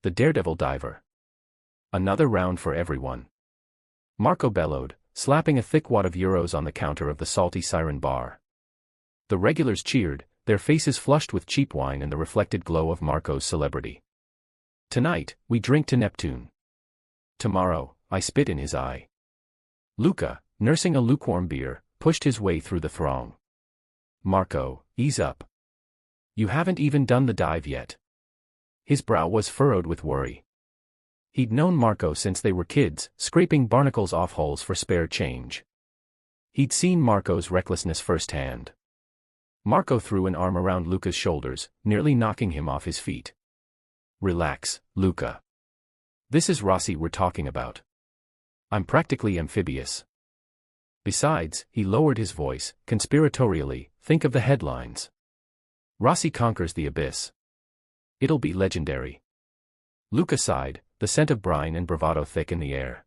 The daredevil diver. Another round for everyone. Marco bellowed, slapping a thick wad of euros on the counter of the salty siren bar. The regulars cheered, their faces flushed with cheap wine and the reflected glow of Marco's celebrity. Tonight, we drink to Neptune. Tomorrow, I spit in his eye. Luca, nursing a lukewarm beer, pushed his way through the throng. Marco, ease up. You haven't even done the dive yet. His brow was furrowed with worry. He'd known Marco since they were kids, scraping barnacles off hulls for spare change. He'd seen Marco's recklessness firsthand. Marco threw an arm around Luca's shoulders, nearly knocking him off his feet. Relax, Luca. This is Rossi we're talking about. I'm practically amphibious. Besides, he lowered his voice, conspiratorially, think of the headlines. Rossi conquers the abyss. It'll be legendary. Luca sighed, the scent of brine and bravado thick in the air.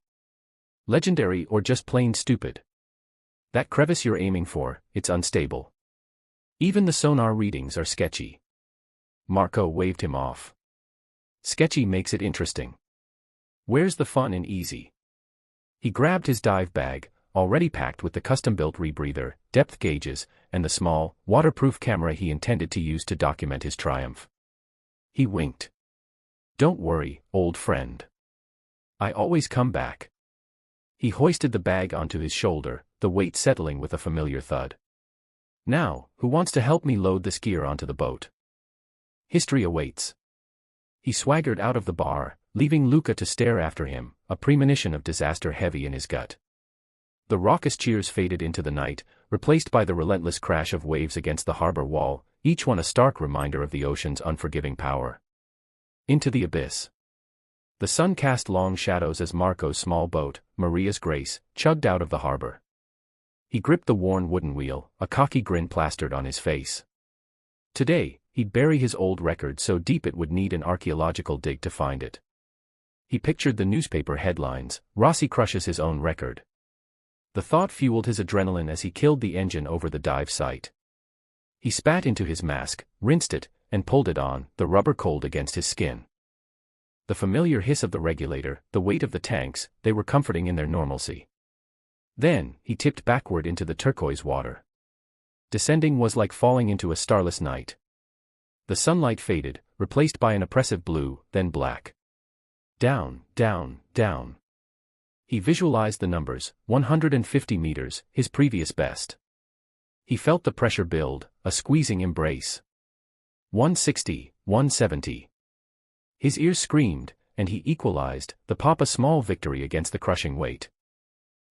Legendary or just plain stupid? That crevice you're aiming for, it's unstable. Even the sonar readings are sketchy. Marco waved him off. Sketchy makes it interesting. Where's the fun in easy? He grabbed his dive bag, already packed with the custom-built rebreather, depth gauges, and the small, waterproof camera he intended to use to document his triumph. He winked. Don't worry, old friend. I always come back. He hoisted the bag onto his shoulder, the weight settling with a familiar thud. Now, who wants to help me load this gear onto the boat? History awaits. He swaggered out of the bar, leaving Luca to stare after him, a premonition of disaster heavy in his gut. The raucous cheers faded into the night, replaced by the relentless crash of waves against the harbor wall, each one a stark reminder of the ocean's unforgiving power. Into the abyss. The sun cast long shadows as Marco's small boat, Maria's Grace, chugged out of the harbor. He gripped the worn wooden wheel, a cocky grin plastered on his face. Today, he'd bury his old record so deep it would need an archaeological dig to find it. He pictured the newspaper headlines, Rossi crushes his own record. The thought fueled his adrenaline as he killed the engine over the dive site. He spat into his mask, rinsed it, and pulled it on, the rubber cold against his skin. The familiar hiss of the regulator, the weight of the tanks, they were comforting in their normalcy. Then, he tipped backward into the turquoise water. Descending was like falling into a starless night. The sunlight faded, replaced by an oppressive blue, then black. Down, down, down. He visualized the numbers, 150 meters, his previous best. He felt the pressure build, a squeezing embrace. 160, 170. His ears screamed, and he equalized, the pop a small victory against the crushing weight.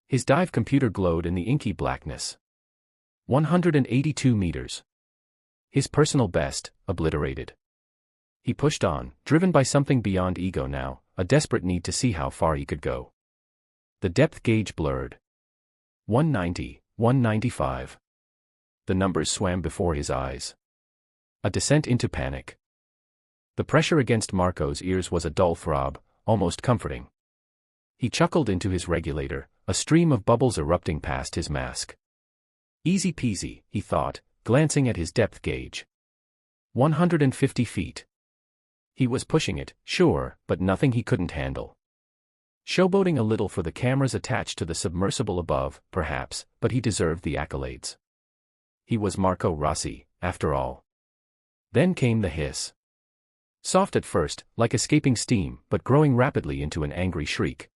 His dive computer glowed in the inky blackness. 182 meters. His personal best, obliterated. He pushed on, driven by something beyond ego now, a desperate need to see how far he could go. The depth gauge blurred. 190, 195. The numbers swam before his eyes. A descent into panic. The pressure against Marco's ears was a dull throb, almost comforting. He chuckled into his regulator, a stream of bubbles erupting past his mask. Easy peasy, he thought, glancing at his depth gauge. 150 feet. He was pushing it, sure, but nothing he couldn't handle. Showboating a little for the cameras attached to the submersible above, perhaps, but he deserved the accolades. He was Marco Rossi, after all. Then came the hiss. Soft at first, like escaping steam, but growing rapidly into an angry shriek.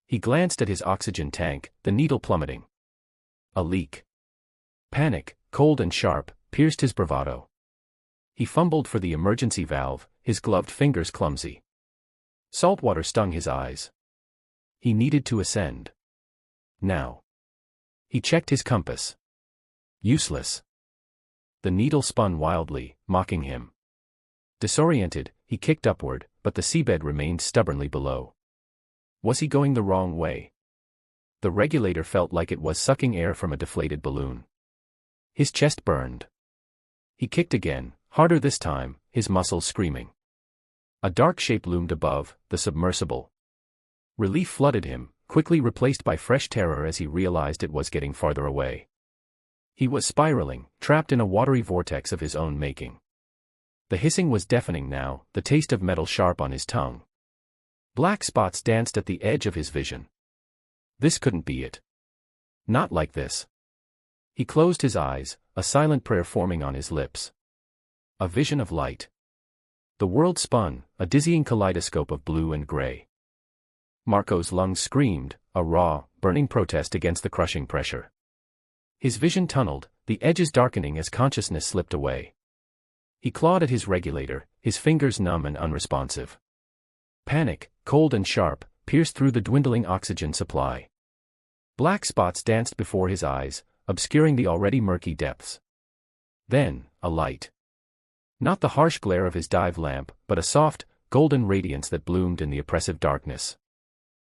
He glanced at his oxygen tank, the needle plummeting. A leak. Panic, cold and sharp, pierced his bravado. He fumbled for the emergency valve, his gloved fingers clumsy. Salt water stung his eyes. He needed to ascend. Now. He checked his compass. Useless. The needle spun wildly, mocking him. Disoriented, he kicked upward, but the seabed remained stubbornly below. Was he going the wrong way? The regulator felt like it was sucking air from a deflated balloon. His chest burned. He kicked again, harder this time, his muscles screaming. A dark shape loomed above, the submersible. Relief flooded him, quickly replaced by fresh terror as he realized it was getting farther away. He was spiraling, trapped in a watery vortex of his own making. The hissing was deafening now, the taste of metal sharp on his tongue. Black spots danced at the edge of his vision. This couldn't be it. Not like this. He closed his eyes, a silent prayer forming on his lips. A vision of light. The world spun, a dizzying kaleidoscope of blue and gray. Marco's lungs screamed, a raw, burning protest against the crushing pressure. His vision tunneled, the edges darkening as consciousness slipped away. He clawed at his regulator, his fingers numb and unresponsive. Panic, cold and sharp, pierced through the dwindling oxygen supply. Black spots danced before his eyes, obscuring the already murky depths. Then, a light. Not the harsh glare of his dive lamp, but a soft, golden radiance that bloomed in the oppressive darkness.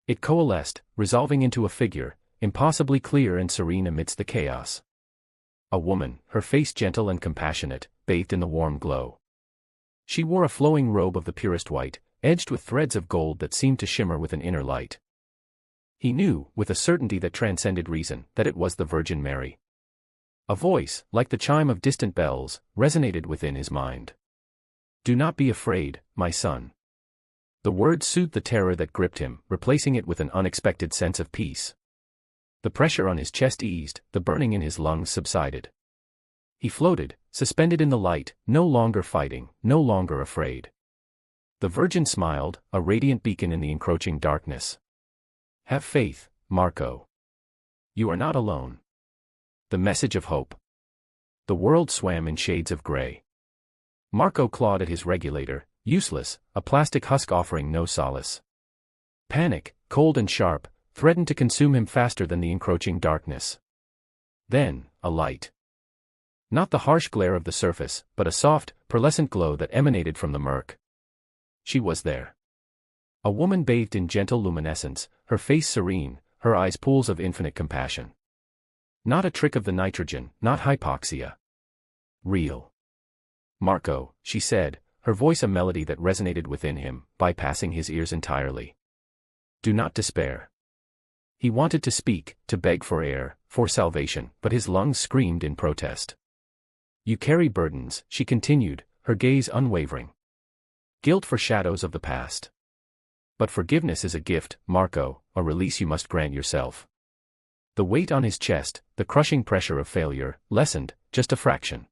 It coalesced, resolving into a figure, impossibly clear and serene amidst the chaos. A woman, her face gentle and compassionate, bathed in the warm glow. She wore a flowing robe of the purest white, edged with threads of gold that seemed to shimmer with an inner light. He knew, with a certainty that transcended reason, that it was the Virgin Mary. A voice, like the chime of distant bells, resonated within his mind. "Do not be afraid, my son." The words soothed the terror that gripped him, replacing it with an unexpected sense of peace. The pressure on his chest eased, the burning in his lungs subsided. He floated, suspended in the light, no longer fighting, no longer afraid. The Virgin smiled, a radiant beacon in the encroaching darkness. "Have faith, Marco. You are not alone." The message of hope. The world swam in shades of gray. Marco clawed at his regulator, useless, a plastic husk offering no solace. Panic, cold and sharp, threatened to consume him faster than the encroaching darkness. Then, a light. Not the harsh glare of the surface, but a soft, pearlescent glow that emanated from the murk. She was there. A woman bathed in gentle luminescence, her face serene, her eyes pools of infinite compassion. Not a trick of the nitrogen, not hypoxia. Real. "Marco," she said, her voice a melody that resonated within him, bypassing his ears entirely. "Do not despair." He wanted to speak, to beg for air, for salvation, but his lungs screamed in protest. "You carry burdens," she continued, her gaze unwavering. "Guilt for shadows of the past. But forgiveness is a gift, Marco, a release you must grant yourself." The weight on his chest, the crushing pressure of failure, lessened, just a fraction.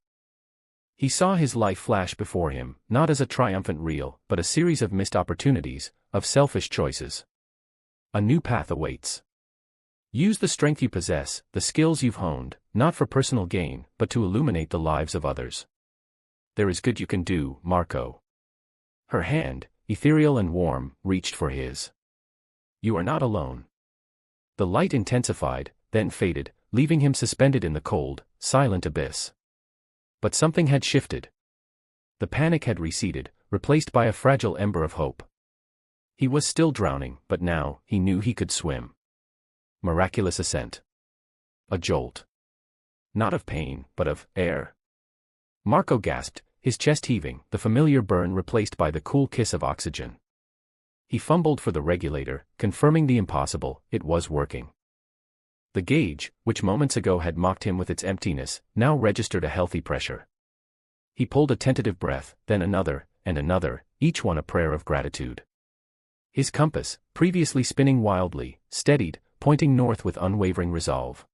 He saw his life flash before him, not as a triumphant reel, but a series of missed opportunities, of selfish choices. A new path awaits. Use the strength you possess, the skills you've honed, not for personal gain, but to illuminate the lives of others. There is good you can do, Marco. Her hand, ethereal and warm, reached for his. You are not alone. The light intensified, then faded, leaving him suspended in the cold, silent abyss. But something had shifted. The panic had receded, replaced by a fragile ember of hope. He was still drowning, but now, he knew he could swim. Miraculous ascent. A jolt. Not of pain, but of air. Marco gasped, his chest heaving, the familiar burn replaced by the cool kiss of oxygen. He fumbled for the regulator, confirming the impossible, it was working. The gauge, which moments ago had mocked him with its emptiness, now registered a healthy pressure. He pulled a tentative breath, then another, and another, each one a prayer of gratitude. His compass, previously spinning wildly, steadied, pointing north with unwavering resolve.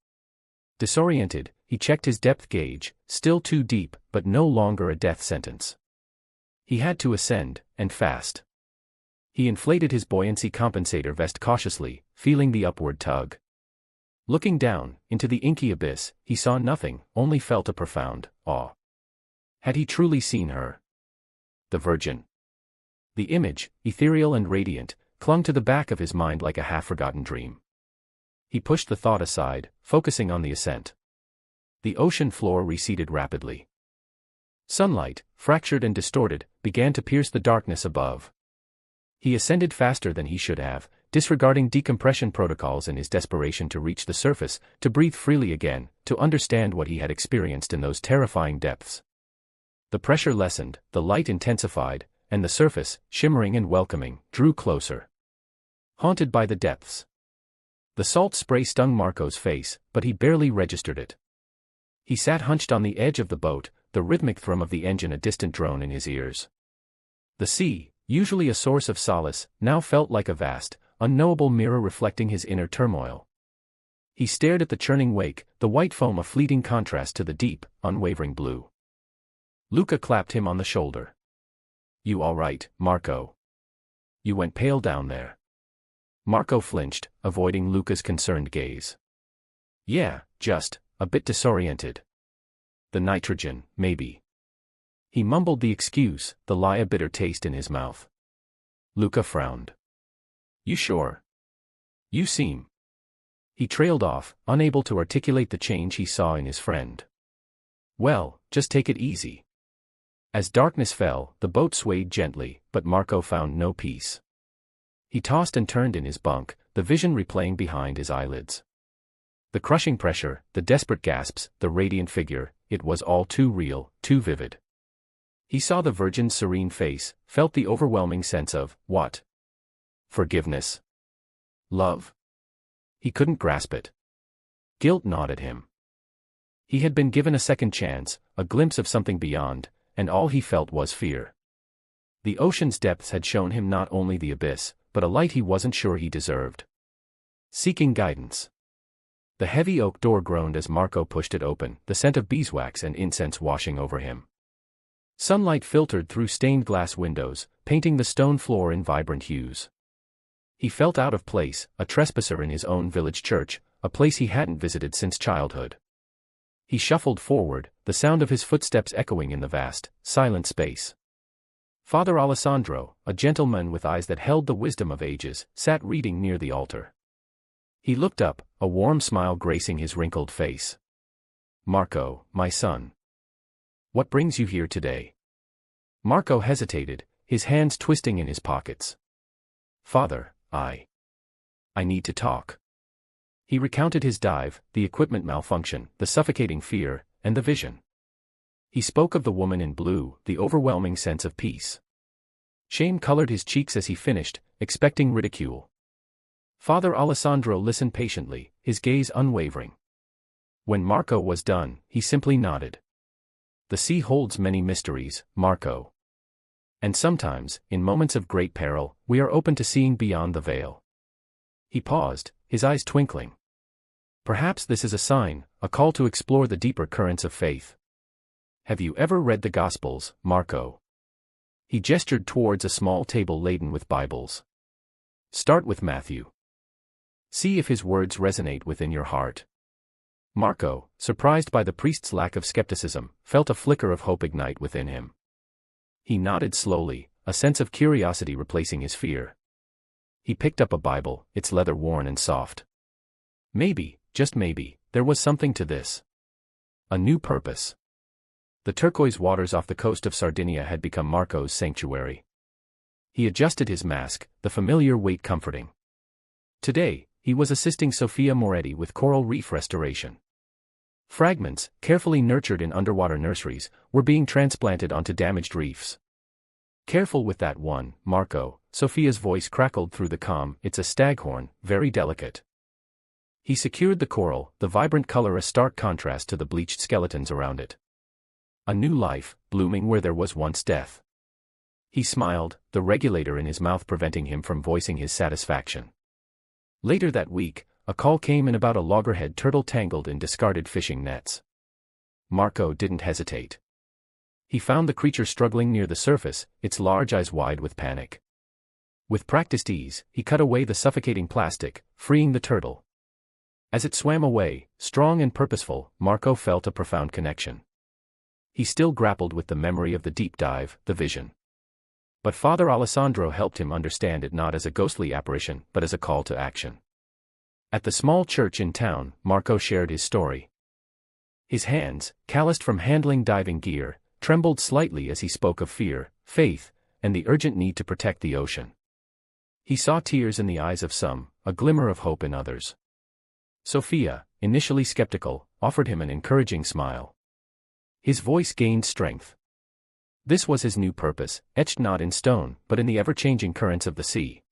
Disoriented, he checked his depth gauge, still too deep, but no longer a death sentence. He had to ascend, and fast. He inflated his buoyancy compensator vest cautiously, feeling the upward tug. Looking down, into the inky abyss, he saw nothing, only felt a profound awe. Had he truly seen her? The Virgin. The image, ethereal and radiant, clung to the back of his mind like a half-forgotten dream. He pushed the thought aside, focusing on the ascent. The ocean floor receded rapidly. Sunlight, fractured and distorted, began to pierce the darkness above. He ascended faster than he should have, disregarding decompression protocols in his desperation to reach the surface, to breathe freely again, to understand what he had experienced in those terrifying depths. The pressure lessened, the light intensified, and the surface, shimmering and welcoming, drew closer. Haunted by the depths. The salt spray stung Marco's face, but he barely registered it. He sat hunched on the edge of the boat, the rhythmic thrum of the engine a distant drone in his ears. The sea, usually a source of solace, now felt like a vast, unknowable mirror reflecting his inner turmoil. He stared at the churning wake, the white foam a fleeting contrast to the deep, unwavering blue. Luca clapped him on the shoulder. "You all right, Marco? You went pale down there." Marco flinched, avoiding Luca's concerned gaze. "Yeah, just a bit disoriented. The nitrogen, maybe." He mumbled the excuse, the lie a bitter taste in his mouth. Luca frowned. "You sure? You seem..." He trailed off, unable to articulate the change he saw in his friend. "Well, just take it easy." As darkness fell, the boat swayed gently, but Marco found no peace. He tossed and turned in his bunk, the vision replaying behind his eyelids. The crushing pressure, the desperate gasps, the radiant figure, it was all too real, too vivid. He saw the Virgin's serene face, felt the overwhelming sense of, what? Forgiveness? Love? He couldn't grasp it. Guilt gnawed at him. He had been given a second chance, a glimpse of something beyond, and all he felt was fear. The ocean's depths had shown him not only the abyss, but a light he wasn't sure he deserved. Seeking guidance. The heavy oak door groaned as Marco pushed it open, the scent of beeswax and incense washing over him. Sunlight filtered through stained glass windows, painting the stone floor in vibrant hues. He felt out of place, a trespasser in his own village church, a place he hadn't visited since childhood. He shuffled forward, the sound of his footsteps echoing in the vast, silent space. Father Alessandro, a gentleman with eyes that held the wisdom of ages, sat reading near the altar. He looked up, a warm smile gracing his wrinkled face. "Marco, my son. What brings you here today?" Marco hesitated, his hands twisting in his pockets. "Father, I need to talk." He recounted his dive, the equipment malfunction, the suffocating fear, and the vision. He spoke of the woman in blue, the overwhelming sense of peace. Shame colored his cheeks as he finished, expecting ridicule. Father Alessandro listened patiently, his gaze unwavering. When Marco was done, he simply nodded. "The sea holds many mysteries, Marco. And sometimes, in moments of great peril, we are open to seeing beyond the veil." He paused, his eyes twinkling. "Perhaps this is a sign, a call to explore the deeper currents of faith. Have you ever read the Gospels, Marco?" He gestured towards a small table laden with Bibles. "Start with Matthew. See if his words resonate within your heart." Marco, surprised by the priest's lack of skepticism, felt a flicker of hope ignite within him. He nodded slowly, a sense of curiosity replacing his fear. He picked up a Bible, its leather worn and soft. Maybe, just maybe, there was something to this. A new purpose. The turquoise waters off the coast of Sardinia had become Marco's sanctuary. He adjusted his mask, the familiar weight comforting. Today, he was assisting Sofia Moretti with coral reef restoration. Fragments, carefully nurtured in underwater nurseries, were being transplanted onto damaged reefs. "Careful with that one, Marco," Sofia's voice crackled through the calm. "It's a staghorn, very delicate." He secured the coral, the vibrant color a stark contrast to the bleached skeletons around it. A new life, blooming where there was once death. He smiled, the regulator in his mouth preventing him from voicing his satisfaction. Later that week, a call came in about a loggerhead turtle tangled in discarded fishing nets. Marco didn't hesitate. He found the creature struggling near the surface, its large eyes wide with panic. With practiced ease, he cut away the suffocating plastic, freeing the turtle. As it swam away, strong and purposeful, Marco felt a profound connection. He still grappled with the memory of the deep dive, the vision. But Father Alessandro helped him understand it not as a ghostly apparition, but as a call to action. At the small church in town, Marco shared his story. His hands, calloused from handling diving gear, trembled slightly as he spoke of fear, faith, and the urgent need to protect the ocean. He saw tears in the eyes of some, a glimmer of hope in others. Sofia, initially skeptical, offered him an encouraging smile. His voice gained strength. This was his new purpose, etched not in stone, but in the ever-changing currents of the sea.